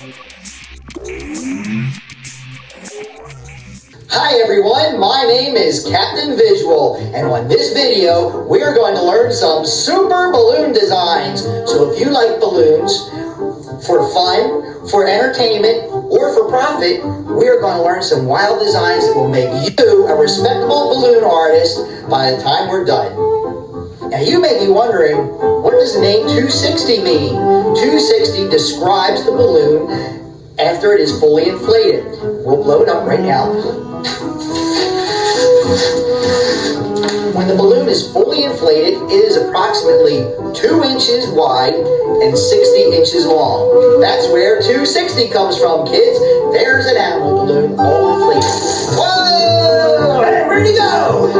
Hi everyone, my name is Captain Visual, and on this video we are going to learn some super balloon designs. So if you like balloons for fun, for entertainment, or for profit, we are going to learn some wild designs that will make you a respectable balloon artist by the time we're done. Now you may be wondering, what does the name 260 mean? 260 describes the balloon after it is fully inflated. We'll blow it up right now. When the balloon is fully inflated, it is approximately 2 inches wide and 60 inches long. That's where 260 comes from, kids. There's an animal balloon all inflated. Whoa! Hey, where'd he go?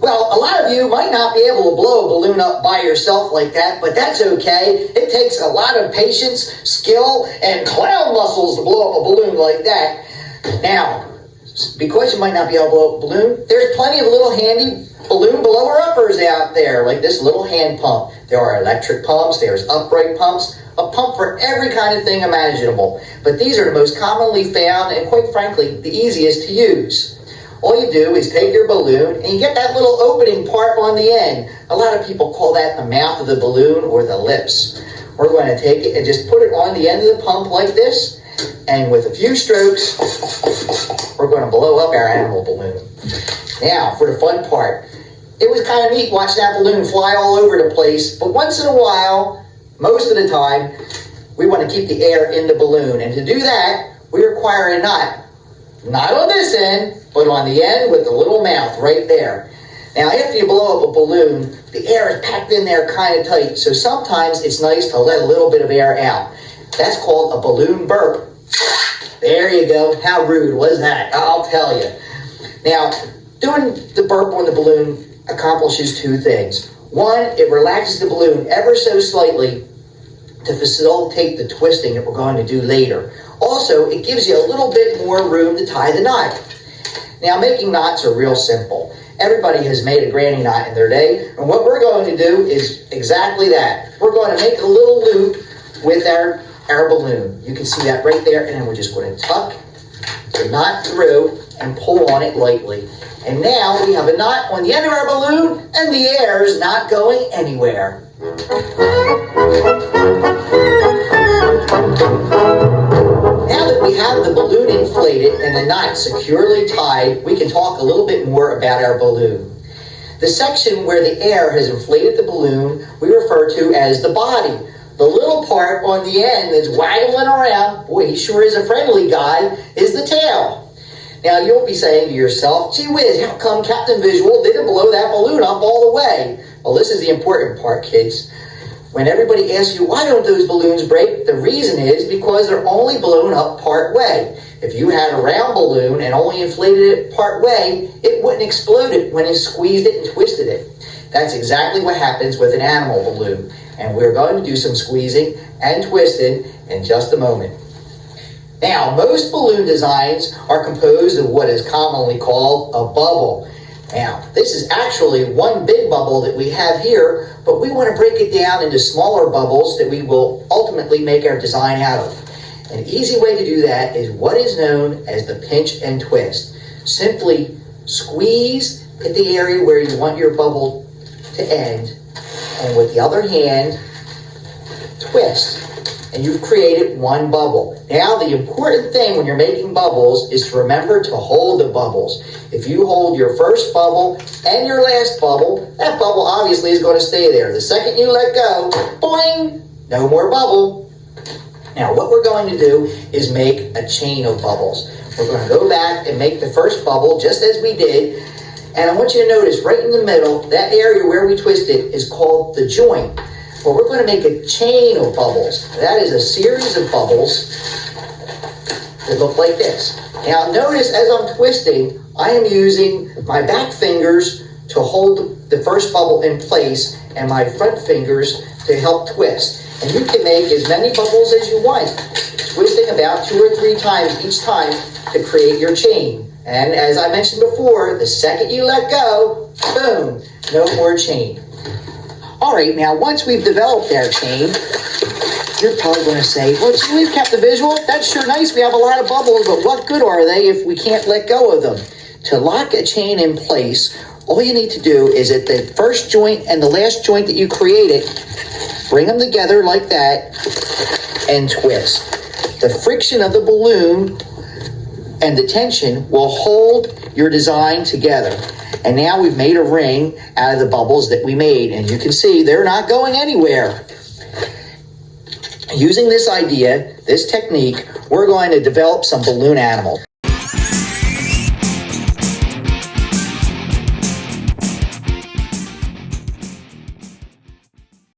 Well, a lot of you might not be able to blow a balloon up by yourself like that, but that's okay. It takes a lot of patience, skill, and clown muscles to blow up a balloon like that. Now, because you might not be able to blow up a balloon, there's plenty of little handy balloon blower-uppers out there, like this little hand pump. There are electric pumps, there's upright pumps, a pump for every kind of thing imaginable. But these are the most commonly found and, quite frankly, the easiest to use. All you do is take your balloon and you get that little opening part on the end. A lot of people call that the mouth of the balloon or the lips. We're going to take it and just put it on the end of the pump like this. And with a few strokes, we're going to blow up our animal balloon. Now, for the fun part. It was kind of neat watching that balloon fly all over the place. But once in a while, most of the time, we want to keep the air in the balloon. And to do that, we require a knot. Not on this end, but on the end with the little mouth right there. Now, after you blow up a balloon, the air is packed in there kind of tight, so sometimes it's nice to let a little bit of air out. That's called a balloon burp. There you go. How rude was that? I'll tell you. Now, doing the burp on the balloon accomplishes two things. One, it relaxes the balloon ever so slightly to facilitate the twisting that we're going to do later. Also, it gives you a little bit more room to tie the knot. Now, making knots are real simple. Everybody has made a granny knot in their day, and what we're going to do is exactly that. We're going to make a little loop with our balloon. You can see that right there, and then we're just going to tuck the knot through and pull on it lightly. And now we have a knot on the end of our balloon, and the air is not going anywhere. Now that we have the balloon inflated and the knot securely tied, we can talk a little bit more about our balloon. The section where the air has inflated the balloon, we refer to as the body. The little part on the end that's waggling around, boy, he sure is a friendly guy, is the tail. Now, you'll be saying to yourself, gee whiz, how come Captain Visual didn't blow that balloon up all the way? Well, this is the important part, kids. When everybody asks you, why don't those balloons break? The reason is because they're only blown up part way. If you had a round balloon and only inflated it part way, it wouldn't explode it when it squeezed it and twisted it. That's exactly what happens with an animal balloon. And we're going to do some squeezing and twisting in just a moment. Now, most balloon designs are composed of what is commonly called a bubble. Now, this is actually one big bubble that we have here, but we want to break it down into smaller bubbles that we will ultimately make our design out of. An easy way to do that is what is known as the pinch and twist. Simply squeeze at the area where you want your bubble to end, and with the other hand, twist. And you've created one bubble. Now, the important thing when you're making bubbles is to remember to hold the bubbles. If you hold your first bubble and your last bubble, that bubble obviously is going to stay there. The second you let go, boing, no more bubble. Now, what we're going to do is make a chain of bubbles. We're going to go back and make the first bubble just as we did. And I want you to notice right in the middle, that area where we twisted is called the joint. But we're going to make a chain of bubbles. That is a series of bubbles that look like this. Now notice as I'm twisting, I am using my back fingers to hold the first bubble in place and my front fingers to help twist. And you can make as many bubbles as you want, twisting about 2 or 3 times each time to create your chain. And as I mentioned before, the second you let go, boom, no more chain. All right, now once we've developed our chain, you're probably going to say, well, gee, we've kept the visual. That's sure nice. We have a lot of bubbles, but what good are they if we can't let go of them? To lock a chain in place, all you need to do is at the first joint and the last joint that you created, bring them together like that and twist. The friction of the balloon and the tension will hold your design together. And now we've made a ring out of the bubbles that we made, and you can see they're not going anywhere. Using this idea, this technique, we're going to develop some balloon animals.